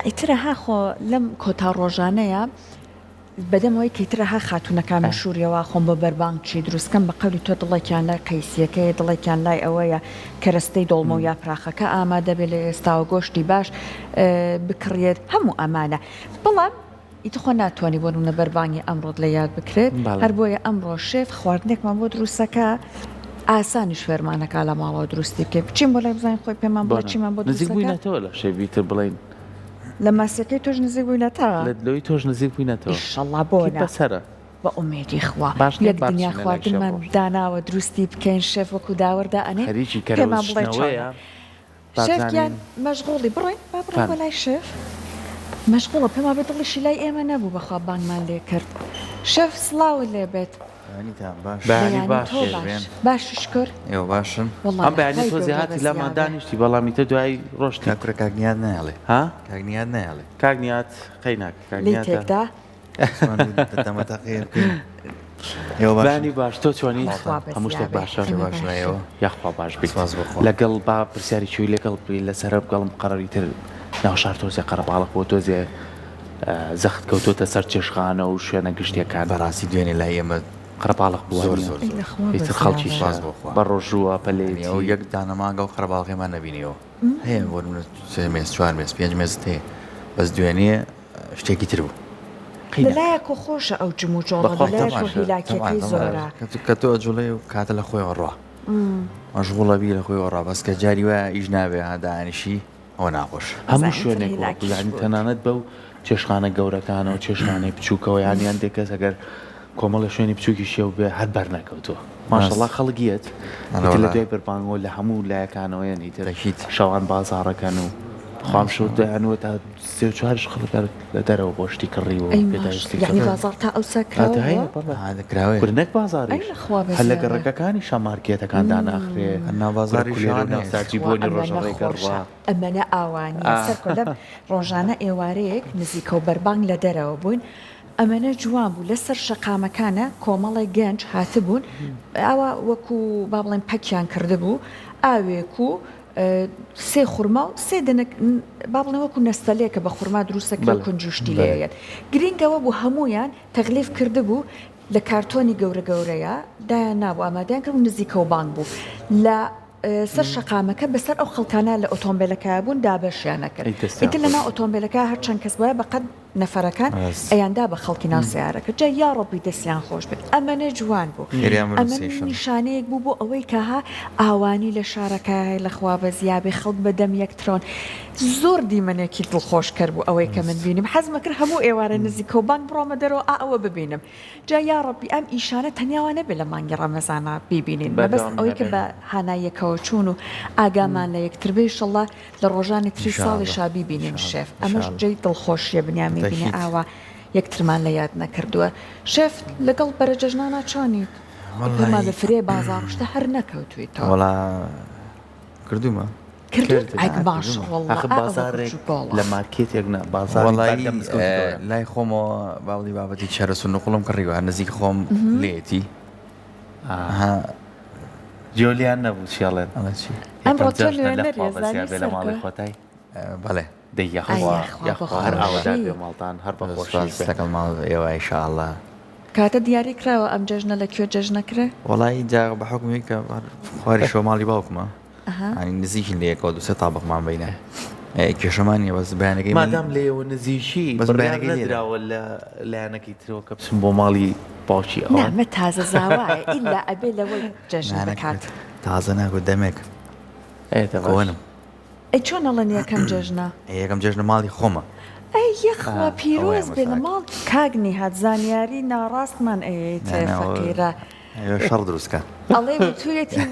ئیترەها خۆ لەم کۆتا ڕۆژانەیە بەدەمەوەی کەیترەها خاتونەکان مەشهوریەوە خۆم بۆ بەربانگچی دروستکەم بە قەولی تۆ دڵێکیان لای قەیسیەکەی دڵێکیان لای ئەوەیە کەرەستەی دۆڵمە و یاپراخەکە ئامادە بێت لە ئێستاوە گۆشتی باش بکڕێت هەموو ئەمانە بەڵام ئیتخۆ ناتوانانی بۆ نمونە بەربانگی ئەمڕۆت لە یاد بکرێت هەر بۆیە ئەمڕۆ شێف خواردنێکمان بۆ دروستەکە ئاسانی شوێرمانەکە لە ماڵەوە دروستی بکەین بچین بۆ لای بزانین خۆی پێمان بڵێ چیمان بۆ نزیک بووینەتەوە لە شێویتر بڵین لە ماسیەکەی تۆش نزیک بووینەتەوە لە دلۆی تۆش نزیک بووینەتەوە ئینشەڵڵا بۆ بەسەرە بە ئومێدی خوا یەک دنیا خواردنمان داناوە دروستی بکەین شێف وەکو داوەردا ئەنێ هەریکی کەرەوەشنەوەیە شێفیان مەشغوڵی بڕۆین با بڕۆین بۆ لای شێف مەشغوڵە پێما بێت دڵیشی لای ئێمە نەبوو بەخوا بانگمان لێ کرد شێف سڵاوت لێ بێت باش شکر ئێوە باشن ئەم بەیانی تۆ زیهاتی لەمان دانیشتی بەڵامی تە دوای ڕۆشتی کاکورە کاکنیات نایڵێ ها کاکنیات نایڵێ کاکنیات قەیناک لی تێکدا دەمەتە قێر ئێوە بانی باش تۆ چۆنی هەموو شتێک باشە باش لایەوە یاخوا باش بیت لەگەڵ با پرسیاری چوی لەگەڵ لەسەر بگەڵم قەرەری تر ناو شار تۆزێ قەرەباڵق بۆ تۆزێ زەخت کەوتۆتە سەر چێشخانە و شوێنە گشتیەکان بەڕاستی دوێنێ لای ئێمە قەرەباڵق بووە زۆر ئیتر خەڵکی باز بە ڕۆژووە پەلێ ئەو یەک دانەماگە و قەرەباڵغێمان نەبینیەوە هەیە بۆ سێ مێز چوار مێز پێنج مێز هەیە بەس دوێنێ شتێکی تر بوو لەلایەکۆ خۆشە ئەو جم و جۆڵە لەلایەکۆ هیلاکیەکەی زۆرە کە تۆ جوڵێ و کاتە لە خۆیەوە ڕوا مەشغوڵە بی لە خۆیەوە ڕا بەس کە جاری وایە ئیش نابێ هەدانیشی ئەوە ناخۆش هەموو شوێنێک یانی تەنانەت بەو چێشخانە گەورەکانەوە چێشخانەی بچووکەوە یانیان دێکەس ئەگەر کۆمەڵە شوێنی بچووکی شێو بێ هەر بەر نەکەوتووە ماشەڵڵا خەڵگیت لە دوای بەربانگەوە لە هەموو لایەکانەوە یانی ترەکیت شەوان بازاڕەکەن و خام شو دەیانوە تا سێ و چوارش خەڵک لە دەرەوە بۆ شتی کڕی و یعنی بازاڕ تا ئەو سەکراوە کورنەک بازاری هەر لە گەڕەکەەکانی شەمارکێتەکان داناخرێ ناوازاری ناوساجی بۆنی ڕۆژەڕێگەڕوا ئەمەنە ئاوانی سەر لەم ڕۆژانە ئێوارەیەک نزیکە و بەربانگ لە دەرەوە بوون ئەمەنە جوان بوو لەسەر شەقامەکانە کۆمەڵی گەنج هاتبوون ئەوە وەکو با بڵێن پەکیان کردبوو ئاوێک و سێ خورما و سێ دنە با بڵێن وەکو نەستەلەیەکە بە خورما دروستەکە و کنجوشتی لێیەت گرنگەوە بوو هەمویان تەغلیف کردبوو لە کارتۆنی گەورە گەورەیە دایان نابوو ئامادەیان کرد و نزیکە و بانگ بوو لە سەر شەقامەکە بەسەر ئەو خەڵکانە لە ئۆتۆمبیلەکە بوون دابەشیانە کرد ئیتر لەنا ئۆتۆمبیلەکە هەر چەند کەس وایە بەقەد نەفەرەکان ئەیاندا بە خەڵکی ناو سیارەکە جا یا ڕۆبی دەستیان خۆش بێت ئەمەنە جوان بوو ئەمە نیشانەیەک بوو بۆ ئەوەی کە ها ئاوانی لە شارەکە لەخوا بە زیابێ خەڵک بەدەم یەکترۆن زۆر دیمەنێکی دڵخۆش کرد بوو ئەوەی کە من بینیم حەزمە کرد هەموو ئێوارە نزیکە و بانگ بڕۆمە دەرەوە ئەوە ببینم جا یا ڕۆبی ئەم ئیشانە تەنیاوە نەبێت لە مانگی ڕەمەزانە بیبینین بەس ئەوەی کە بە هاناییەکەوە چوون و ئاگامان لە یەکتربێ شەڵڵا لە ڕۆژانی تری ساڵی شابی بینین شێف ئەمەش جێی دڵخۆشیە بنیامی بینی ئاوا یەکترمان لە یاد نەکردووە شێف لەگەڵ بەرەجەژنانە چۆنیت پێما لە فرێ بازاڕشتە هەر نەکەوتویتەوە وەڵا کردومە باش بازارێک لە مارکێتێک بازار لای خۆمەوە باڵی بابەتی چارەس و نقڵم کڕیوە نزیک خۆم لێتی جۆلیان نەبوو چێڵێن لە ماڵی خۆتای بەڵێ هەر ئاوادار بێ ماڵتان هەر بە خۆشەکەم ماڵ ئێوە ئینشاءالله کاتە دیاری کراوە ئەم جەژنە لەکوێ جەژنەکرێ وەڵی جا بە حکومی کە خواری شۆ ماڵی باوکمە ئەنی نزیکی لەیەکەوە دوسێ تابقمان بینە کێشەمانیە بەس بەیانەکەی مادام لێوە نزیشی بەیانەکەیراوە لە لایەنەکەی ترەوە کە بچم بۆ ماڵی باوکی ئەوە نامە تازە زاوایە ئیلا ئەبێ لەوەی جەژن بکات تازە ناگو دەمێک کۆنم ئەی چۆن ئەڵەن یەکەم جەژنە یەکەم جەژنە ماڵی خۆمە ئەی یەخوا پیرۆز بێ لە ماڵ کاگنی هات زانیاری ناڕاستمان فەقیرە شەڕ دروستکە ئەڵێ توێتی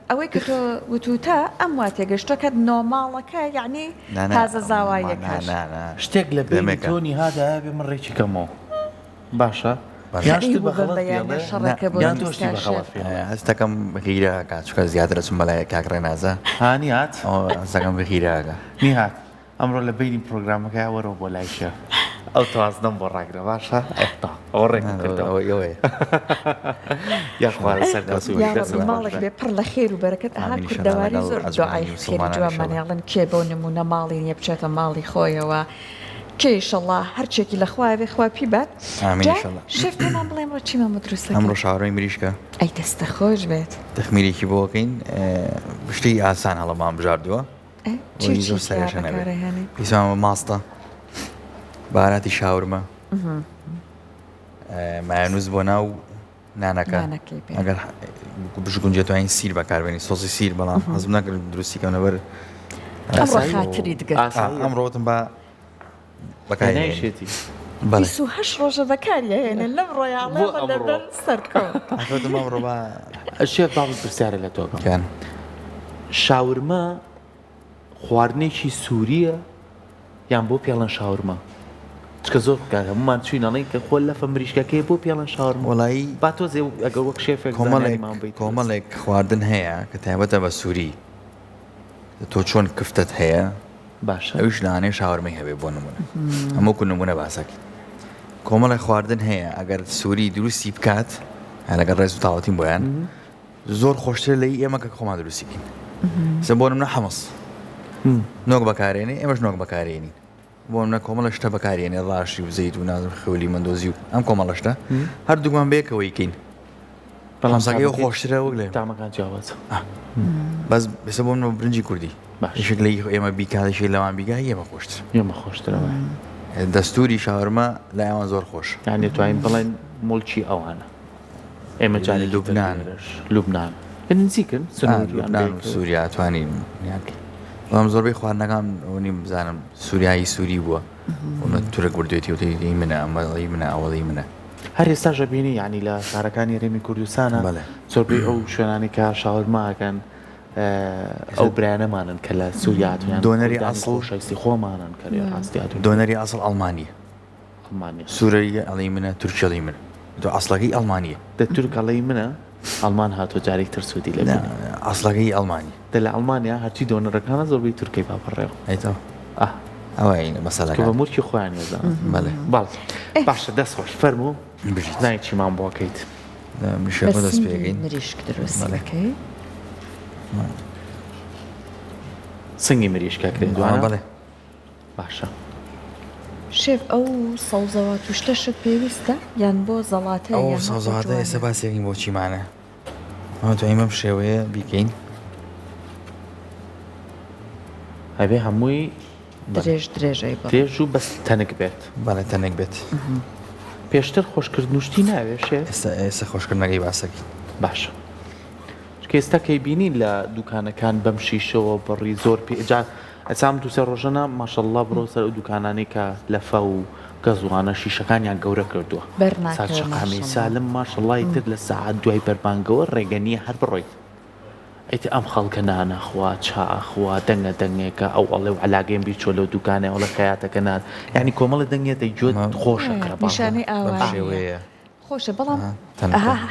ئەوەی کە تۆ وتوتە ئەم وا تێگەشتۆکە نۆماڵەکە یعنی تازە زاوایەکە شتێک لە بێتۆنی هادا بێ من ڕێکی کەمەوە باشە هەستەکەم بەخیراکە چکە زیاترە چم بەلای کاکڕێ نازە هانی هات هەستەکەم بەخیراکە نی هات ئەمڕۆ لە بینی پرۆگرامەکە وەرەوە بۆ لایشە ئەو توازنم بۆ ڕاگرە باشە ئێستا ئەو ڕێکم کردەوە ئەوەیە یاخوارە سەردەست و دەست ماڵێک بێ پڕ لە خێر و بەرەکەت ئەها کوردەواری زۆر دوعای خێری جوانمانێڵن کێ بۆ نمونە ماڵی نیە بچێتە ماڵی خۆیەوە کێشەڵا هەرچێکی لە خوابێ خوا پی بات شێف پێمان بڵێم ڕۆ چیمان دروستە ئەمڕۆ شاوڕێی مریشکە ئەی دەستە خۆش بێت تەخمیرێکی بۆکەین شتی ئاسان هەڵەمان بژاردووە زۆر سەرێشە نەبێت پیسمانمە ماستە باراتی شاورمە مایانوز بۆ ناو نانەکە ئەگەر بژگونجێتوانین سیر بەکاربێنی سۆسی سیر بەڵام حەزم نەکرد دروستیکەونەبەر خاتری دگە ئەمڕۆتم بە بەکارێنێتی هەش ڕۆژە بەکارێنە لەم ڕۆیاڵێ لەبەر سەرکەوت ئەمڕۆ بە شێف باڵ پرسیارە لە تۆکەن شاورمە خواردنێکی سووریە یان بۆ پێڵەن شاورمە چکە زۆر بکار هەمومان چوینەڵی کە خۆل لە فەمریشکەکەی بۆ پێڵەن شاورمە وڵایی با تۆ زێ ئەگەر وەک شێفێک کۆمەڵێک خواردن هەیە کە تایبەتە بە سووری تۆ چۆن کفتت هەیە باشە ئەویش لەوانەیە شاورمەی هەبێ بۆ نمونە هەمووکو نمونە باسەکی کۆمەڵی خواردن هەیە ئەگەر سووری دروستی بکات لەگەر ڕێز و تاوەتیم بۆیان زۆر خۆشتر لەی ئێمە کە خۆمان دروستیکەین سە بۆ نمونە حەمەس نۆک بەکارێنێ ئێمەش نۆک بەکارێنین بۆ منە کۆمەڵە شتە بەکارێنێ ڕاشی و زەیت و نازم خەولی مندۆزی و ئەم کۆمەڵە شتە هەردووکمان بەیەکەوەیکەین بەڵام ساگەی خۆشترە وەک لێ تامەکان جیاواز بەس بێسە بۆ منەوە برنجی کوردی یشێک لە ئێمە بیکاتشی لەوان بیگای ئێمە خۆشتر ئێمە خۆشترەوە دەستوری شاورمە لە ئێمە زۆر خۆش یان توانین بڵێن مڵکی ئەوانە ئێمە جاری لوبنان نزیکن سووریا توانین بەڵام زۆربەی خواردنەکان نیم بزانم سووریایی سووری بووە تورک بردوێتی وتی منە ئەمەڵی منە ئەوڵی منە هەر ئێستاژە بینی ینی لە شارەکانی هەرێمی کوردستانە زۆربەی ئەو شوێنانی کە شاورماکەن ئەو برایانەمانن کە لە سووریاتیان دۆنەری ئەسڵ شایستی خۆمانن کە ڕاستیات دۆنەری ئەسڵ ئەڵمانیە سوورەی ئەڵی منە تورکیەڵی منە دو ئەسڵەکەی ئەڵمانیە دە تورکەڵی منە ئەڵمان هاتۆ جارێک تر سوودی لە ئەسڵەکەی ئەڵمانی دە لە ئەڵمانیا هەرچی دۆنەرەکانە زۆربەی تورکی باپەڕێەوە ئەیتەوە ئەوە مەسەلەکە بە مورکی خۆیان ێزان بەڵێ باڵ باشە دەست خۆش فەرموو بژیت نای چیمان بۆکەیت میشە دەست پێگەین مریشک دروستەکەی سنگی مریشکە کرێن دوانە بەڵێ باشە شێف ئەو سەوزەوە توشتەشت پێویستە یان بۆ زەڵاتە ئەو سەوزەواتە ئێستا باسێکین بۆ چیمانە ئەمە تو ئێمەم شێوەیە بیکەین هەبێ هەمووی درێژەی درێژ و بەس تەنک بێت بەڵێ تەنێک بێت پێشتر خۆشکردنوشتی ناوێت شێ ئێستا خۆشکردنەکەی باسەکەین باشە ئێستا کەی بینین لە دوکانەکان بەم شیشەوە بڕی زۆر پێجا ئەسام دووسێ ڕۆژەنا ماشەڵڵا بڕۆ سەر ئەو دوکانانی کە لە فە و گەزوانە شیشەکانیان گەورە کردووە ساچقامی سالم ماشەڵڵای تر لە سەعات دوای بەربانگەوە ڕێگەنیە هەر بڕۆیت ئەیت ئەم خەڵکە نانەخوا چاخوا دەنگە دەنگێکە ئەو ئەڵێ و علاگەیم بیچۆ لەو دوکانێ ئەو لە خەیاتەکە نان یعنی کۆمەڵی دەنگێت دەیگوێت خۆشەکرە نیشانەی ئاوەیە خۆشە بەڵام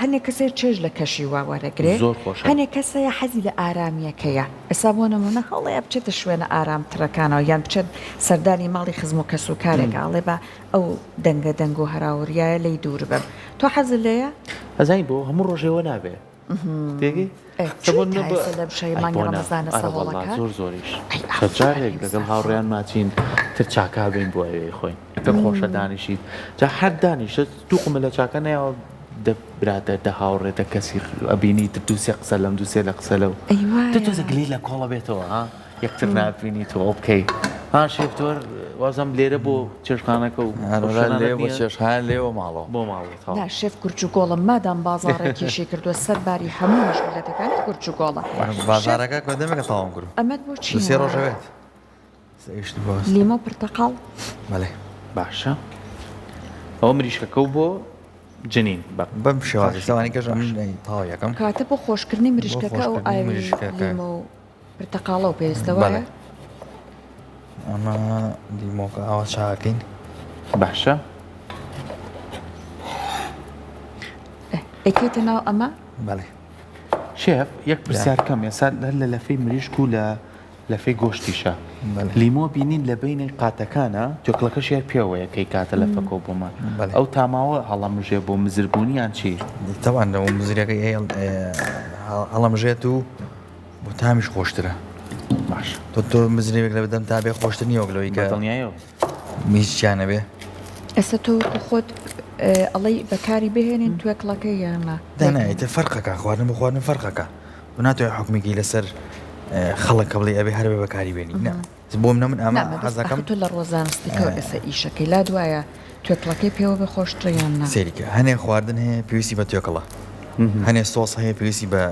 هەنێک کەسێر چێژ لە کەشی واوەرەگرێت هەنێک کەسەیە حەزی لە ئارامیەکەیە ئێستا بۆ نمونە هەڵەیە بچێتە شوێنە ئارامترەکانەوە یان بچێت سەردانی ماڵی خزم و کەس و کارێک ئاڵێ بە ئەو دەنگە دەنگ و هەراوریایە لی دوور بم تۆ حەز لەیە ئەزای بۆ هەموو ڕۆژێوە نابێ تێگەی لە بشەیمانی ڕەمەزانە سەهۆڵەکە زۆر زۆریش جارێک لەگەڵ هاوڕێیان ماچین تر چاکا بین بۆ ئەوێ خۆین پێ خۆشە دانیشیت جا هەر دانیشت دووقمە لە چاکە نایەوە برادر دە هاوڕێتە کەسی ئەبینی تر دووسێ قسە لەم دووسێ لە قسەلەو تۆزە گلی لە کۆڵە بێتەوە ها یەکتر نبینی تۆ بکەی ها شێفتۆر وازم لێرە بۆ چێشخانەکە و بۆ چێشخان لێوە ماڵەوە بۆ ماڵەوە شێف کورچ و گۆڵم مادام بازاڕێکیشی کردووە سەرباری هەموو مەشغولەتەکانی کورچ و گۆڵە بازارەکە کۆدەمێکە تاوام کرد ئەمەد بۆ چی سێ ڕۆژەوێت لیمە و پرتەقاڵ بەڵێ باشە ئەوە مریشکەکە و بۆ جنین بەم شێوازەوانی کەژ تاوا یەکەم کاتە بۆ خۆشکردنی مریشکەکە و ئاوی لیمە و پرتەقاڵە و پێویستەوە ئەمە دیمۆکە ئاوا چاکەین باشە ئەکێتە ناو ئەمە بەڵێ شێف یەک پرسیارکەم ێستا لە لەفەی مریشک و لە لەفەی گۆشتیشە لیمۆ بینین لە بینی قاتەکانە جۆکڵەکەشیار پێوەیە کەی کاتە لە فەکۆ بۆمان ئەو تاماوە هەڵەمژێ بۆ مزربوونیان چی تەوان لەەوە مزریەکەی هەڵەمژێت و بۆ تامیش خۆشترە باش تۆ مزرێک لە بدەم تا بێ خۆشتر نیۆگلەوەی کە دڵنیایەوە میشیانە بێ ئێستا تۆ خۆت ئەڵی بەکاری بهێنین توێکڵەکەی یانە دانایتە فەرقەکە خواردن بخواردن فەرقەکە و ناتوانێت حکومێکی لەسەر خەڵک بڵێ ئەبێ هەر بێ بەکاری بێنی بۆم نە من ئەمە حەزەکەم تۆ لە ڕۆزانستیکەوە ئێستا ئیشەکەی لا دوایە توێکڵەکەی پێوە بە خۆشتریان نا سێریکە هەنێ خواردن هەیە پێویستی بە توێکڵە هەنێ سۆس هەیە پێویستی بە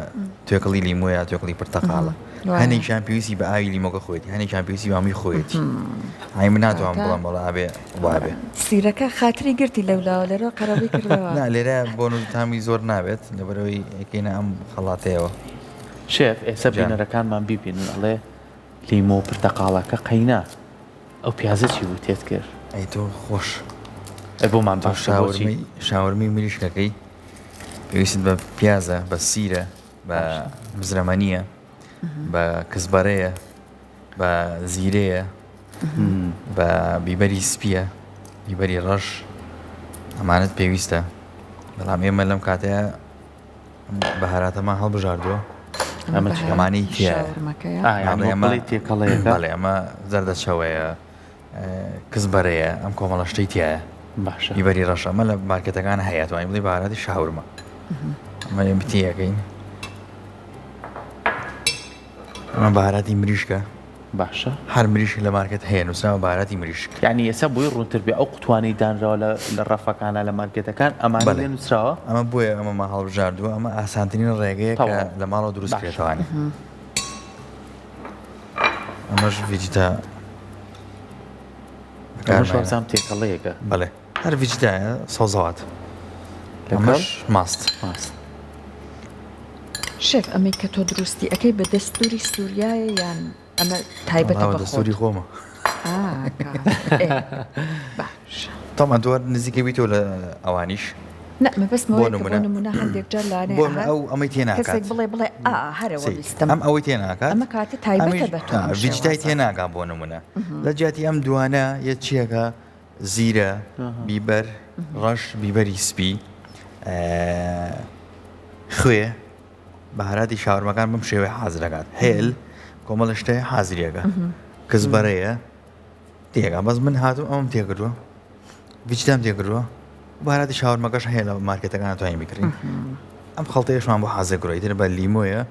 توێکڵی لیمۆیە توێکڵی پرتەقاڵە هەنێکیان پێویستی بە ئاوی لیمۆکە خۆیتی هەنێکیان پێویستی بامی خۆیەتی ئای من ناتوان بڵام بەڵا ئابێ وابێ سیرەکە خاتری گرتی لەولاوە لەرەوە قەرەبی کردەوە نا لێرە بۆ تامی زۆر نابێت لەبەرەوەی یەکەینە ئەم خەڵاتەیەوە شێف ئێستا بینەرەکانمان بیبینن ئەڵێ لیمۆ و پرتەقاڵەکە قەینا ئەو پیازە چی بوو تێت کرد ئەی تۆ خۆش بۆمان باش شاورمی مریشکەکەی پێویست بە پیازە بە سیرە بە بزرەمەنیە بە کزبەرەیە بە زیرەیە بە بیبەری سپیە بیبەری ڕەش ئەمانەت پێویستە بەڵام ئێمە لەم کاتەیە بەهاراتەمان هەڵبژاردووە ئەمانی تێکەڵەیە ئەمە زەردەچەوەیە کزبەرەیە ئەم کۆمەڵە شتەی تایە باشە بیبەری ڕەش ئەمە لە مارکێتەکان هەیە توانین بڵێ بەهاراتی شاورمە ئەمە بتیەکەین ئەمە بەهاراتی مریشکە باشە هەر مریشک لە مارکێت هەیە نووسراوە بەهاراتی مریشک یعنی ئێستا بۆی ڕوونتر بێ ئەو قوتوانەی دانراوە لە ڕەفەکانە لە مارکێتەکان ئەمانە لێ نووسراوە ئەمە بۆیە ئەمەمە هەڵبژاردووە ئەمە ئاسانترین ڕێگەیە کە لە ماڵەوە دروست بکرێتەوەوانێ ئەمەش ڤیجیتا زام تێکەڵەیەکە بەڵێ هەر ڤیجیتایە سۆزەوات ئەمەش ماست شێف ئەمەی کە تۆ دروستی ئەەکەی بە دەستوری سووریایە یان ئەمە تایبەتە بە دەستوری خۆمە تامان دووار نزیکە بیتۆ لە ئەوانیش مەبەستمەوە نمونە هەندێک جار لاانێ ئەو ئەمەی تێناکات بڵێ هەرەوە ویستم ئەم ئەوەی تێناکات ئەمە کاتە تایبەتە بە تۆ ڤیجیتای تێناکات بۆ نمونە لە جیاتی ئەم دوانە یەک چیەکە زیرە بیبەر ڕەش بیبەری سپی خوێ بەهاراتی شاورمەکان بم شێوەیە حازرەکات هێل کۆمەڵە شتەیە حازریەکە کزبەرەیە تێگا بەس من هاتوو ئەوم تێکردووە ڤیجیتام تێکردووە بەهاراتی شاورمەکەش هەیە لە مارکێتەکان توانین بکڕین ئەم خەڵتەیەشمان بۆ حازر گرۆیتر بە لیمۆیە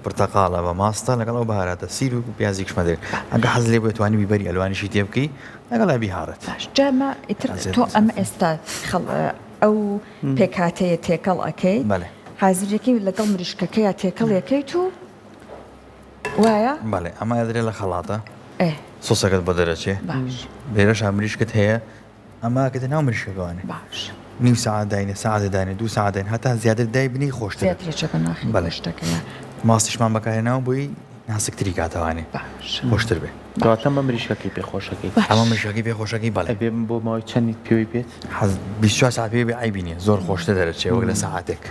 پرتەقاڵە بە ماستە لەگەڵ ئەو بەهاراتە سیر و پیازی کشمەدێک ئەگە حەز لێ بێت توانی بیبەری ئەلوانیشی تێ بکەی لەگەڵ بیهارەت جامە ئیتر تۆ ئەمە ئێستا ئەو پێکاتەیە تێکەڵ ئەەکەی حازرێکی لەگەڵ مریشکەکەی یا تێکەڵیەکەیت و وایە بەڵێ ئەمە دەرێت لە خەڵاتە سۆسەکەت بۆ دەرەچێ لێرەش مریشکت هەیە ئەمە کە ناو مریشکەکەوانێ باش نیم ساعت داینە ساعت داینە 2 ساعت داین هەتا زیاتر دای بنی خۆشتر بەڵشتەکەە ماستیشمان بەکارێنەوە بۆی ناسکتری کاتەوانێ خۆشتر بێ دواتە بە مریشکەکەی پێخۆشەکەی ئەمە مریشکەکەی پێخۆشەکەی بەڵێ بێم بۆ ماوەی چەندی پێوی بێت 24 ساعت پێ بێ ئایبینێ زۆر خۆشتە دەرەچێ وەک لە ساعتێک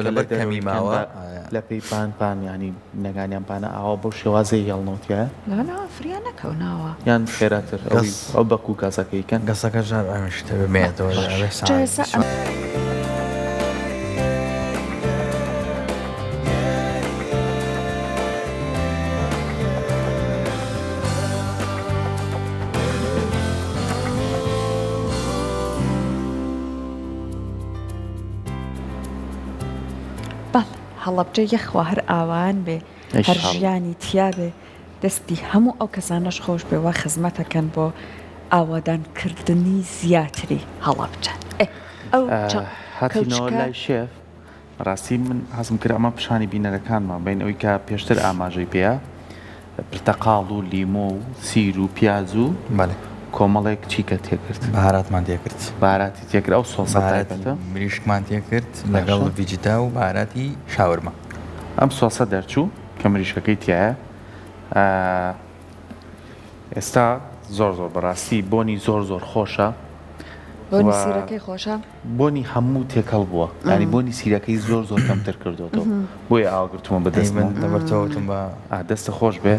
لەبەر کەمی ماوە لە پێی پان ینی نەگانیان پانە ئاوا بۆ شێوازەی هێڵنەوتیە فریان نەکەوناوە یان خێراتر ئەو بەکو گازەکەیکەن گەسەکە ژار ئەمشتە بمێتەوە هەڵەبجە یەخوا هەر ئاوان بێ هەر ژیانی تیا بێ دەستی هەموو ئەو کەسانەش خۆش بێ وە خزمەتەکەن بۆ ئاوادانکردنی زیاتری هەڵەبجە ئەو هاتینەوە لای شێف ڕاستی من حەزم کرد ئەمە پیشانی بینەرەکانمان بین ئەوی کە پێشتر ئاماژەی پێە پرتەقاڵ و لیمۆ و سیر و پیاز و کۆمەڵێک چیکە تێکرد بەهاراتمان تێکرد بەهاراتی تێکرد ئەو سۆسەتە مریشکمان تێکرد لەگەڵ ڤیجیتا و بەهاراتی شاورما ئەم سۆسە دەرچوو کە مریشکەکەی تایە ئێستا زۆر بەڕاستی بۆنی زۆر خۆشە بۆنی سیرەکەی خۆشە بۆنی هەموو تێکەڵ بووە ینی بۆنی سیرەکەی زۆر کەمتر کردوەوە بۆیە ئاگرتومە بەدەست دەبەرتەوەتم بە دەستە خۆش بێ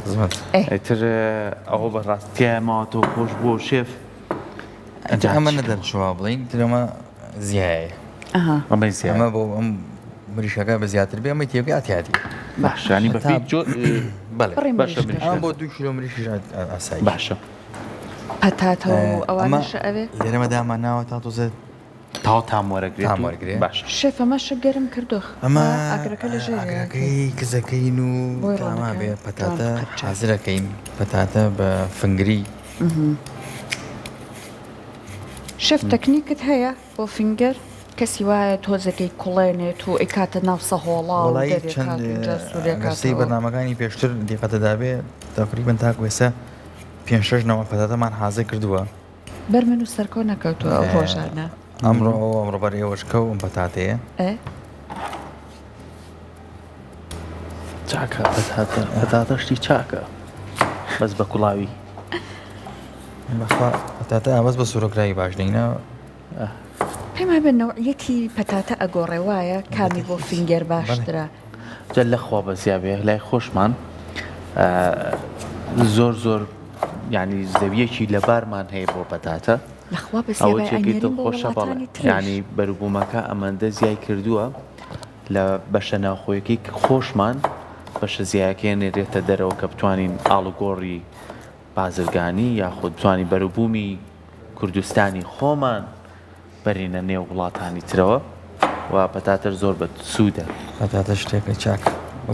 ئەیتر ئەوە بەڕاستیایماوەتەوە خۆش بۆ شێف ئەمە نەدەنشوا بڵین ترەمە زیایە ئەمە بۆ ئەم مریشەکە بە زیاتر بێ ئەمە تێگە ئاتیاتی باشانی بەپی بۆ 2 کیلۆ مریشی ئاسایی باشە پەتاتە و ئەوانش ئەوێ لێرەمە دامان ناوە تا تۆزە تاو تاموەرەگرێت باش شێف ئەمەشە گەرم کردۆخ ئەمە ئاگرەکە لە ژێر ئاگرەکەی کزەکەین و تاما بێ پەتاتە حازرەکەین پەتاتە بە فنگری شێف تەکنیکت هەیە بۆ فینگەر کەسی وایە تۆزەکەی کوڵێنێت و ئەیکاتە ناو سەهۆڵا و وڵی چەندسی بەرنامەکانی پێشتر دیقەتەدابێ تقریبن تاکو ێستا 5-6 نەوە پەتاتەمان حازە کردووە بەرمن و سەرکۆ نەکەوتووە ئەو ڕۆژانە ئەمڕۆ بەر ئێوەشکە و ئەم پەتاتەیە چاکە پەتاتەشتی چاکە بەس بە کوڵاوی پەتاتە ئابەس بە سوورەکرایی باش دەینە پێم بە نەوعیەتی پەتاتە ئەگۆڕێ وایە کامی بۆ فینگەر باشترە جە لەخوا بەزیابێ لای خۆشمان زۆر ینی زەویەکی لەبارمان هەیە بۆ پەتاتە ئەوە چێکی دڵخۆشە بەڵێ ینی بەروبوومەکە ئەمەندە زیای کردووە لە بەشە ناوخۆیەکی خۆشمان بەشە زیایەکەی نێرێتە دەرەوە کە بتوانین ئاڵوگۆڕی بازرگانی یاخود بتوانین بەروبوومی کوردستانی خۆمان بەرینە نێو وڵاتانی ترەوە و پەتاتر زۆر بە سوودە پەتاتە شتێکە چاک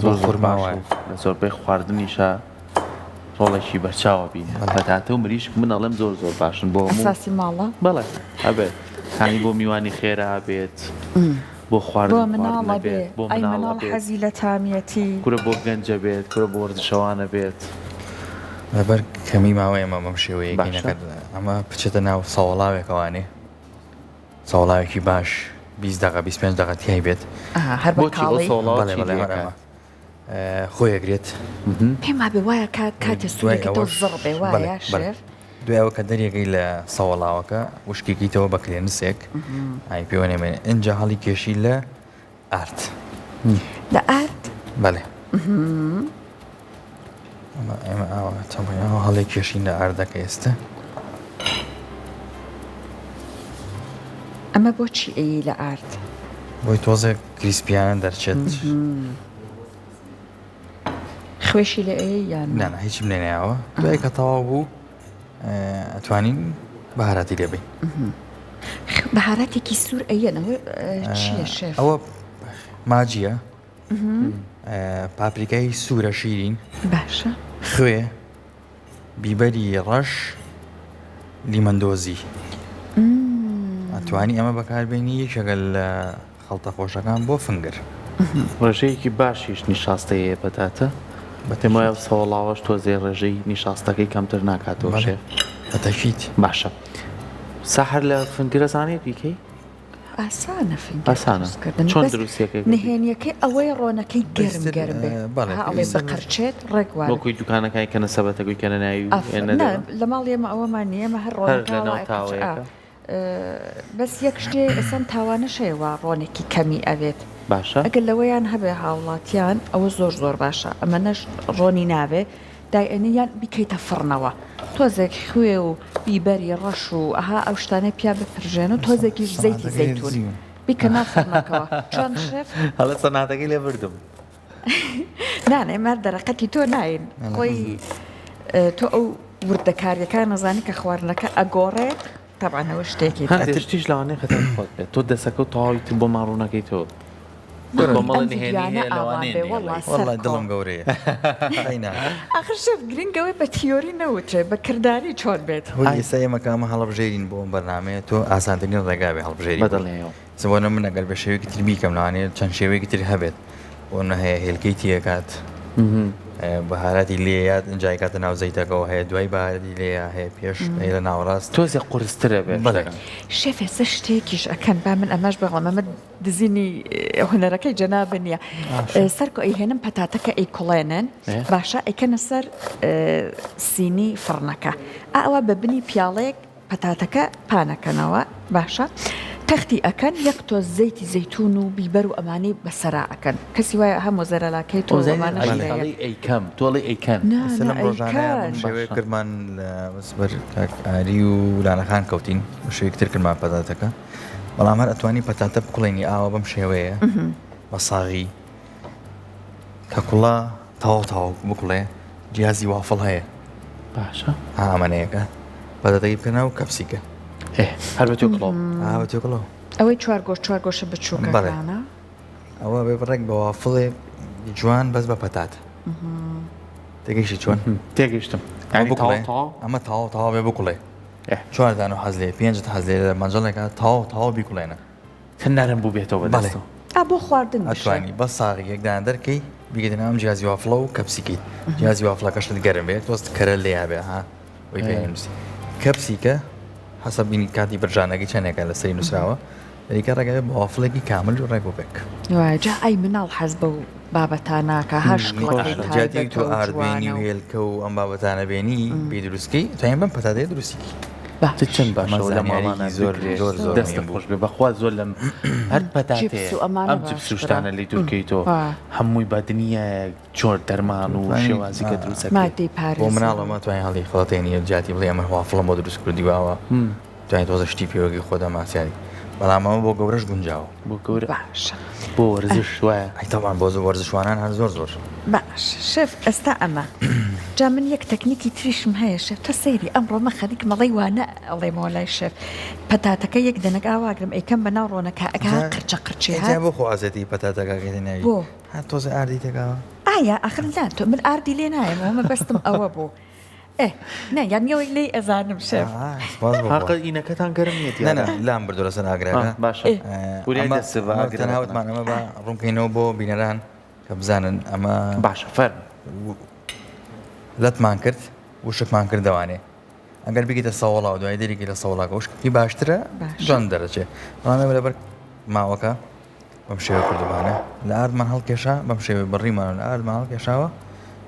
زۆر خورماوە لە زۆربەی خواردنیشە ڕۆڵێکی بەرچاوە بینە پەتاتە و مریشک من ئەڵێم زۆر باشن بۆ ئەساسی ماڵە بەڵێ هەبێت کانی بۆ میوانی خێرا بێت بۆ خواردن بێت بۆ مناڵ حەزی لە تامیەتی کورە بۆ گەنجە بێت کورە بۆ وەرزشەوانە بێت لەبەر کەمی ماوەی ئەمە بەم شێوەیەکی نەکرد ئەمە بچێتە ناو سەوڵاوێکەوانێ سەوڵاوێکی باش 20 دقیقە 25 دقیقە تیای بێت خۆیەگرێت پێم بێ وایە کاتێ سوورەکەتەوە زڕ بێ وایە شێف دوایەوە کە دەریەکەی لە سەوڵاوەکە وشکێکیتەوە بە کرێنسێک ئای پێوەنێمێنێ ئەنجا هەڵی کێشی لە ئارت لە ئارت بەڵێ ئێمە ئەوە هەڵی کێشین لە ئاردەکە ئێستا ئەمە بۆچی ئەیی لە ئارت بۆی تۆزە کریسپیانە دەرچێت خوێشی لە ئەیە یان نانە هیچم لێنیاوە دوای کە تەواو بوو ئەتوانین بەهاراتی لێبین بەهاراتێکی سوور ئەیەنەوە چییە شێف ئەوە ماجیە پاپریکای سوورە شیرین باشە خوێ بیبەری ڕەش لیمەندۆزی ئەتوانی ئەمە بەکاربێنی یەکێکە لە خەڵتە خۆشەکان بۆ فنگەر ڕێژەیەکی باشیش نیشاستەیە پەتاتە بەتێمایە سەوڵاوەش تۆزێ ڕێژەی نیشاستەکەی کەمتر ناکاتەوە شێف بەتەکیت باشە ساحر لە فنگرەزانەیە بیکەی ئاسانە ئاسانە چۆن دروستیەکەی نهێنیەکەی ئەوەی ڕۆنەکەی گەرم گەرمێ ئەڵێ بە قەرچێت ڕێکوار وەکوی دوکانەکەی کە نەسەبەتەکەی کە نەناوی لە ماڵ ئێمە ئەوەمان نیە ئەمە هەر ڕۆنەکە بەس یەک شتێ ئەسەم تاوانە شەیەوە ڕۆنێکی کەمی ئەوێت باشە ئەگەر لەوەیان هەبێ هاوڵاتیان ئەوە زۆر باشە ئەمەنەش ڕۆنی ناوێ دایئەنیان بیکەیتە فڕنەوە تۆزێک خوێ و بیبەری ڕەش و ئەها ئەو شتانەی پیا بپرژێن و تۆزێکیش زەیتی زەیتون بیکە نافڕنەکەوە چۆن شێف هەڵە سەناتەکەی لێ بردم نانێ مەر دەرەقەتی تۆ ناین خۆی تۆ ئەو وردەکاریەکان نەزانی کە خواردنەکە ئەگۆڕێت تەبعەوە شتێکی تشتیش لەوانەیە خەتەر خۆت بێت تۆ دەسەکە و تەواویت بۆ ماڕوونەکەی تۆ وڵای دڵم گەورەیە ئاخر شێف گرنگەوەی بە تیۆری نەوترێ بە کردداری چۆن بێت ئێستا ئێمەکە ئەمە هەڵبژێرین بۆ ئەم بەرنامەیە تۆ ئاسانترین ڕێگابێ هەڵبژێری بەدڵێەوە زبۆنە من ئەگەر بە شێوەیەکی تر بیکەم لەوانەیە چەند شێوەیەکی تر هەبێت بۆ نە هەیە هێلکەی تیەکات بەهاراتی لێیات ئەنجای کاتە ناو زەیتەکەەوە هەیە دوای بەهاراتی لێە هەیە پێش لە ناوەڕاست تۆزێ قورسترە بێت شێفێسە شتێکیش ئەکەن با من ئەمەش بەڵام ئەمە دزینی هوەرەکەی جەنابە نییە سەرکۆ ئەیهێنم پەتاتەکە ئەی کوڵێنن باشە ئەیکەنە سەر سینی فڕنەکە ئەوە بە بنی پیاڵەیەک پەتاتەکە پانەکەنەوە باشە تەختی ئەکەن یەک تۆ زەیتی زەیتون و بیبەر و ئەمانەی بەسەرا ئەکەن کەسی وایە هەموو زەرەلاکەی تۆ ئەیکەم تۆڵی ئەیکەن سلام ڕۆژانە شێوەیە کردمان لە وەسبەر ئاری و لانەخان کەوتین شوەیەکتر کردمان پەتاتەکە بەڵام هەر ئەتوانی پەتاتە بکوڵێنی ئاوە بەم شێوەیە بە ساغی کە کوڵا تاو بکوڵێ جیازی وافڵ هەیە باشە ئامانەیەەکە پەتاتەکەی بکەنەوە کەپسیکە هەر بە تۆ کڵۆ بە تۆ کڵەوە ئەوەی چوار گۆشە بچووکەکانە ئەوە بێ بڕێک بە وافڵێ جوان بەس بە پەتاتە تێگەیشتی چۆن تێگەیشتم ئەمە تاوا بێ بکوڵێ چواردان و حەزلێ پێنجت حەزلێ لە مەنجەڵێکە تاوا بیکوڵێنە تەن نەرم بوو بێتەوە بەدەستەوە بۆ خواردن ئەتوانی بە ساغی یەکدان دەرکەی بیگەێنە ئەم جیازی وافڵە و کەپسیکیت جیازی وافڵەکەشت گەرم بێت تۆست کەرە لێ یابێ ها وی پێنووسی کەپسیکە حەسەب بینی کاتی بەرژانەکەی چەندێکە لە سەری نووسراوە دیکە ڕێگەوێت بە وافڵێکی کامل و ڕێک و بێک جا ئەی مناڵ حەز بە و بابەتاناکە هەشجاتی تۆ ئاردبێنی و هێلکە و ئەم بابەتانە بێنی بێ دروستکەی توانین بم پەتاتەیە دروستیکی چەند باشە لە ماڵانە زۆر دەستە خۆش بێ بەخوا زۆر لەم هەر پەتاتێ ئەم جپسوشتانە لی دوورکەیتۆ هەمووی بەدنیە چۆر دەرمان و شێوازیکە دروستەکە مادەی پارێز بۆ مناڵەمە توانین هەڵی خڵاتێنی جاتی بڵێ ئەمە وافڵم بۆ دروست کردیواوە توانین تۆزە شتی پێوەگەی خۆدا ماسیاری بەڵام ئەمە بۆ گەورەش گونجاوە بۆ گەورە باشە بۆ وەرزش وایە ئەیتەوان بۆ وەرزشوانان هەر زۆر باش شێف ئێستا ئەمە جا من یەک تەکنیکی تریشم هەیە شێف تە سەیری ئەمڕۆمە خەریک مەڵی وانە ئەڵێمەوە لای شێف پەتاتەکە یەک دەنەک ئاواگرم ئەیکەم بە ناو ڕۆنەکە ئەگا قرچە قرچی بۆ خۆازەتی پەتاتەکەی ناوی بۆ هات تۆزە ئاردی تێکاوە ئایا ئەخرلان تۆ من ئاردی لێ نایەمەوە مە بەستم ئەوە بوو نه یانیەوەی لێ ئەزانم شێف حەقە ئینەکەتان گەرم نیەتی لام بردووە سەر ئاگراکە باشە تەناوتمان ئەمە بە ڕوونکەینەوە بۆ بینەران کە بزانن ئەمە باشە فەرم لەتمان کرد وشکمان کردوانێ ئەگەر بگیتە سەوڵا و دوای دەریکی لە سەوڵاکە وشکی باشترە جوان دەرەچێ بەڵام لەبەر ماوەکە بەم شێوە کردوانە لە ئاردمان هەڵکێشا بەم شێوە بڕیمان لە ئاردمان هەڵکێشاوە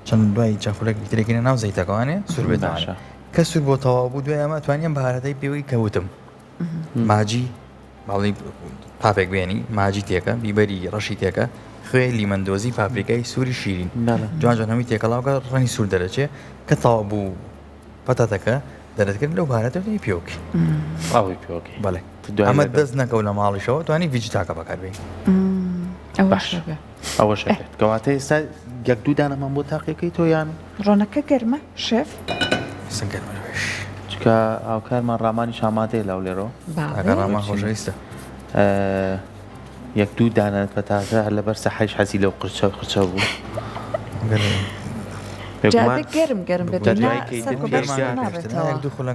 چەند دوای چەفولێکی ترێکینە ناو زەیتەکەوانێ سوور بێتاشە کە سوور بۆ تەواو بوو دوای ئەمە توانیم بەهارەتەی پێوەی کەوتم ماجی باڵی پاپێک بێنی ماجی تێکە بیبەری ڕەشی تێکە خوێ لیمەندۆزی پاپریکای سووری شیرین جوان هەمووی تێکەڵاوکە ڕەنی سوور دەرەچێ کە تەواو بوو پەتاتەکە دەرەتکرد لەو بارەتەی پێوەکی ئەوی پێوەکی بەڵێ ئەمە دەست نەکەو لە ماڵیشەوە توانی ڤیجیتاکە بەکاربێن ئەوە شێت کەواتە ئێستا یەک دوو دانەمان بۆ تاقیەکەی تۆ یان ڕۆنەکە گەرمە شێف سنگەرمەش چکە ئاوکارمان ڕامانی شامادەیە لاو لێرەوە ڕامان خۆشەویستە یەک دوو دانە پەتاتە هەر لەبەر سەحەیش حەزی لەو قرچە بوو گەرم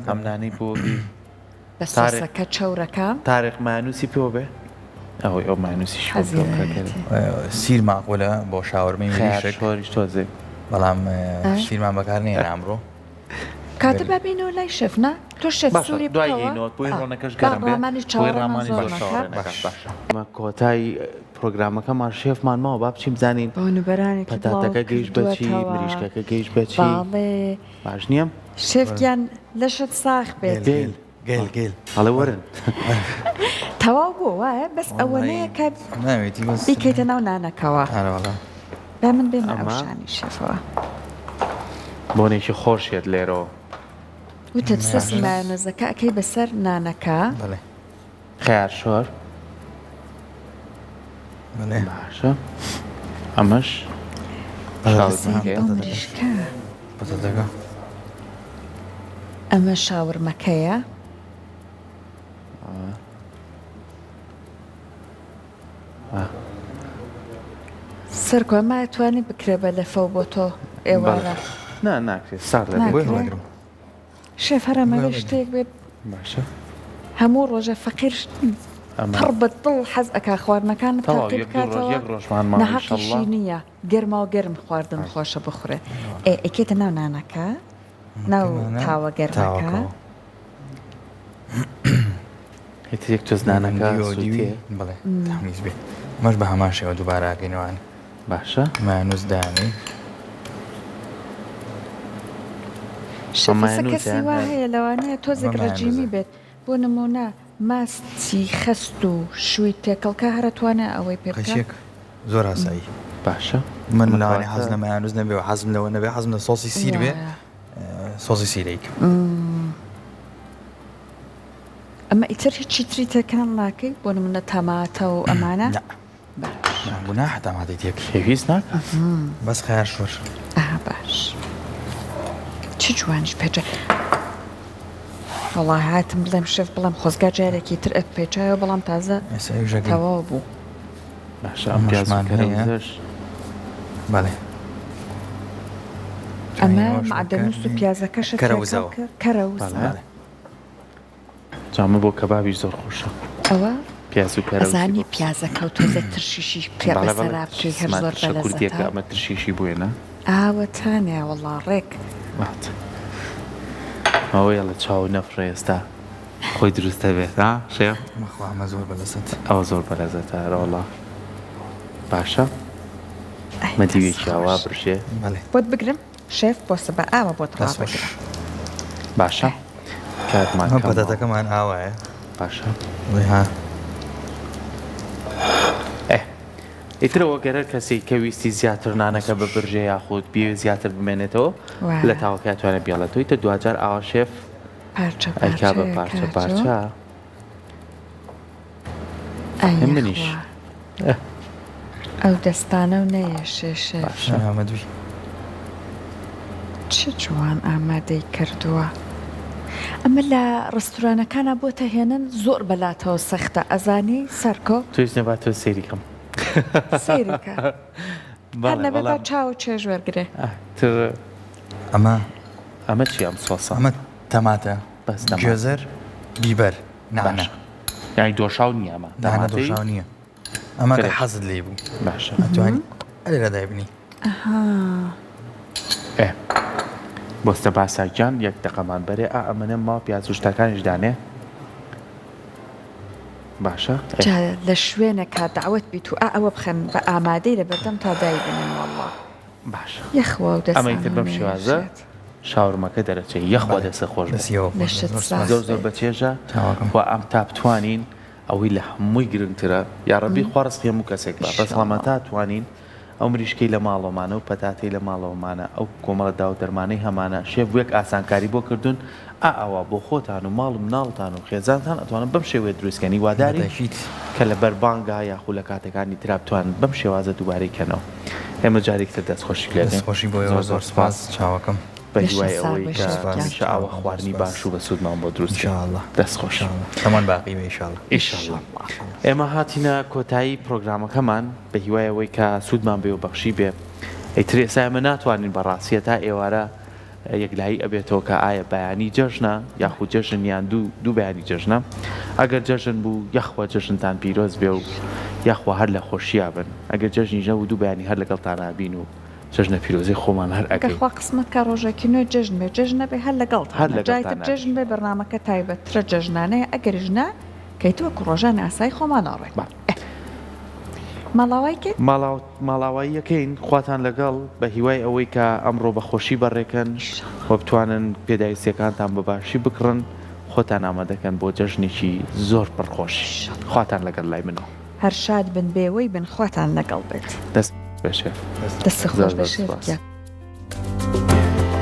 ئەمنانی بۆ بە ساسەکە چەورەکە تارێک مانوسی پێوە بێ ئەوەی ئەو مانوسی سیر ماقولە بۆ شاورمەی خۆریش تۆزێ بەڵام سیرمان بەکارنێ ئامڕۆ کاتە ببینەوە لای شەفنا تۆ شێف سووری دوایینەوە بۆی ڕۆنەکەش گەرممە کۆتایی پرۆگرامەکەمان شێفمانمەوە با بچیم بزانین پەتاتەکە گەیشت بەچی مریشکەکە گەیشت بەچی باش نییە شێفیان لەشت ساخ بێت گەل هەڵێ وەرن تەواو بوو وایە بەس ئەوەنەیە کە بیکەیتە ناو نانەکەوە با من بێمە ئەوشانی شێفەوە بۆنێکی خۆشیت لێرەوە وتە سەسی مایۆنێزەکە ئەکەی بەسەر نانەکە خیار شۆر باشە ئەمەش ئەمە شاورمەکەیە سەرکۆمە توانی بکرێ بە لەفەو بۆ تۆ ئێوارە ناکرێت سار شێف هەرەمەگە شتێک بێت باشە هەموو ڕۆژە فەقیر پڕ بەدڵ حەز ئەکا خواردنەکان نەحەقیشی نییە گەرماوە گەرم خواردن خۆشە بخورێت ئەکێتە ناو نانەکە ناو تاوە گەرمەکە یەک تۆز نانەکە بڵێ تامیز بێت مەش بە هەمان شێوە دووبارەکەینەوەن باشە مانوس دانی شەفەسە کەسی وا هەیە لەوانەیە تۆزێک ڕەجیمی بێت بۆ نمونە ماستی خەست و شووی تێکەڵکە هەرەتوانە ئەوەی پێ قەشێک زۆر ئاسایی باشە من لەوانێ حەز لە مایانوز نەبێ و حەزم لەوە نەبێ حەزم لە سۆسی سیر بێ سۆسی سیرێک ئەمە ئیتر هیچی تری تێکان ناکەی بۆ نمونە تەماتە و ئەمانە گوناحە تەماتەی تێک پێویست ناکە بەس خەیار شۆر باش چ جوانیش پێچە وەڵای هاتم بڵێم شێف بڵێم خۆزگا جارێکی تر ئەت پێچایەوە بەڵام تازە تەواو بوو باشە ئەم پیازەش بەڵێ ئەمە معدەنووس و پیازەکەشە کەرەوزەوە کەرەوز جامە بۆ کەبابی زۆر خۆشە ئەوە پیاز و کەرەوز ئەزانی پیازەکە و تۆزە ترشیشی پێ بەسەرا بچی هەر زۆر شەکورتێکە ئەمە ترشیشی بووێنە ئاوەتانێ وەڵا ڕێک ئەوەیە لە چاو نەفرە ئێستا خۆی دروستە بێت شێف ئەمە زۆر بەلەزەت ئەوە زۆر بەلەزەتە ڕۆڵە باشە مەدیوێکی ئاوا برژێ بۆت بگرم شێف بۆ سبە ئاوە بۆت ڕاستەکە باشە کاتمان پەتەتەکەمان ئاوایە باشە ها ئیترەوە گەرە کەسێک کە ویستی زیاتر نانەکە بە برژێ یاخود بێ زیاتر بمێنێتەوە لە تاوەکە توانە بیاڵێتەوەی تە دوجار ئاوا شێف ئەیکا بە پارچە پارچە منیش ئەو دەستانە و نەیەشێشێ ئامەدوی چ جوان ئامادەی کردووە ئەمە لە ڕستورانەکانە بۆتە هێنن زۆر بەلاتەوە سەختە ئەزانی سەرکۆ تویش نەبات تۆ سێریکەم سێریکە هەر نەبێ بە چاو چێژ وەرگرێ ئەمە چی ئەم سۆسە ئەمە تەماتە گوێزەر بیبەر نانە یانی دۆشاو نییە ئەمە نانە دۆشاو نییە ئەمە کە حەزت لێ بوو باشە ئەتوانی ئەلێرە دایبنی بۆستە باساکیان یەک دەقەمان بەرێ ئەمەنە ما پیاز و شتەکانیش دانێ باشە لە شوێنێکە داوت بیت و ئەوە بخەن بە ئامادەی لە بەردەم تا دایبنن وەڵڵا باشە یەخوا و دەست ئەمەیتر بەم شێوازە شاوڕمەکە دەرەچێت یەخوا دەسە خۆش زۆر زۆر بەچێژە و ئەم تا بتوانین ئەوەی لە هەمووی گرنگترە یاڕەبی خوارز هەموو کەسێک بە بەسڵامە تا توانین ئەو مریشکەی لە ماڵەوەمانە و پەتاتەی لە ماڵەوەمانە ئەو کۆمەڵە داو دەرمانەی هەمانە شێف وەک ئاسانکاری بۆ کردوون ئەوە بۆ خۆتان و ماڵ و مناڵتان و خێزانتان ئەتوانن بەم شێوەیە دروستکەنی واداری کە لە بەربانگا یاخود لە کاتەکانی ترا بتوانن بەم شێوازە دووبارەیکەنەوە ئێمە جارێکتر دەستخۆشی لێ دەستخۆشی بۆ زۆر زۆر سپاس چاوەکەم بە هیوای ئەوەی کە هەمیشە ئاوە خواردنی باش و بە سوودمان بۆ دروست دەستخۆش هەمان باقی بێ ئیشاڵڵا ئێمە هاتینە کۆتایی پرۆگرامەکەمان بە هیوای ئەوەی کە سوودمان بێ و بەخشی بێ ئەیتر ئێستا ئێمە ناتوانین بەڕاستیە تا ئێوارە یەکلایی ئەبێتەوە کە ئایا بەیانی جەژنە یاخود جەژن یان دوو بەیانی جەژنە ئەگەر جەژن بوو یەخوا جەژنتان پیرۆز بێ و یاخوا هەر لە خۆشییا بن ئەگەر جەژنی ژە و دوو بەیانی هەر لەگەڵتان نابین و جەژنە پیرۆزی خۆمان هەر ئەگەخوا قسمت کا ڕۆژێکی نوێ جەژن بێ جەژنە بێ هەر لەگەڵ جایتر جەژن بێ بەرنامەکە تایبەترە جەژنانەیە ئەگەریژنا کەیتووە ڕۆژان ئاسایی خۆمان ئاڕێ ماڵاوایکێ ماڵاوایی یەکەین خواتان لەگەڵ بە هیوای ئەوەی کە ئەمڕۆ بە خۆشی بەڕێکن خۆ بتوانن پێداویستیەکانتان بەباشی بکڕن خۆتان ئامادەکەن بۆ جەژنێکی زۆر پڕخۆش خواتان لەگەڵ لای منەوە هەر شاد بن بێوەی بن خواتان لەگەڵ بێت دەست بەشێف دەست خۆش بەشێت